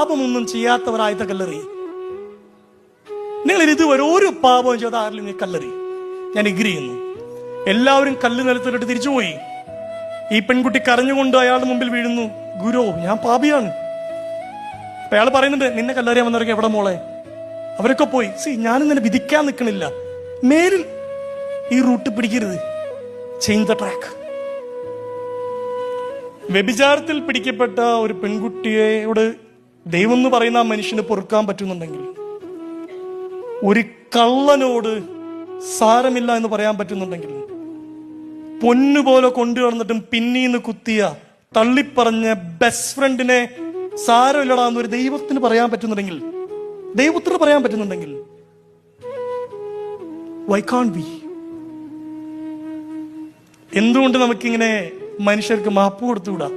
പാപമൊന്നും ചെയ്യാത്തവരായിട്ട് കല്ലെറി. നിങ്ങൾ ഇതുവരെ ഒരു പാപവും ചെയ്ത ആരിലും നീ കല്ലെറി. ഞാൻ എഗ്രി ചെയ്യുന്നു. എല്ലാവരും കല്ല് നിലത്തിലിട്ട് തിരിച്ചുപോയി. ഈ പെൺകുട്ടി കരഞ്ഞുകൊണ്ട് അയാളുടെ മുമ്പിൽ വീഴുന്നു. ഗുരു, ഞാൻ പാപിയാണ്. അപ്പൊ അയാൾ പറയുന്നുണ്ട്, നിന്നെ കല്ലെറിയാൻ വന്നവരൊക്കെ എവിടെ മോളെ? അവരൊക്കെ പോയി. ഞാനും നിന്നെ വിധിക്കാൻ നിൽക്കണില്ല. മേലിൽ ഈ റൂട്ട് പിടിക്കരുത്. Change the track. വ്യഭിചാരത്തിൽ പിടിക്കപ്പെട്ട ഒരു പെൺകുട്ടിയോട് ദൈവം എന്ന് പറയുന്ന ആ മനുഷ്യന് പൊറുക്കാൻ പറ്റുന്നുണ്ടെങ്കിൽ, ഒരു കള്ളനോട് സാരമില്ല എന്ന് പറയാൻ പറ്റുന്നുണ്ടെങ്കിൽ, പൊന്നുപോലെ കൊണ്ടു നടന്നിട്ടും പിന്നീന്ന് കുത്തിയ തള്ളിപ്പറഞ്ഞ ബെസ്റ്റ് ഫ്രണ്ടിനെ സാരമില്ലടാ എന്നൊരു ദൈവത്തിന് പറയാൻ പറ്റുന്നുണ്ടെങ്കിൽ, ദൈവത്തിന് പറയാൻ പറ്റുന്നുണ്ടെങ്കിൽ, വൈ കാൺട്ട് വി? എന്തുകൊണ്ട് നമുക്കിങ്ങനെ മനുഷ്യർക്ക് മാപ്പ് കൊടുത്തുകൂടാ?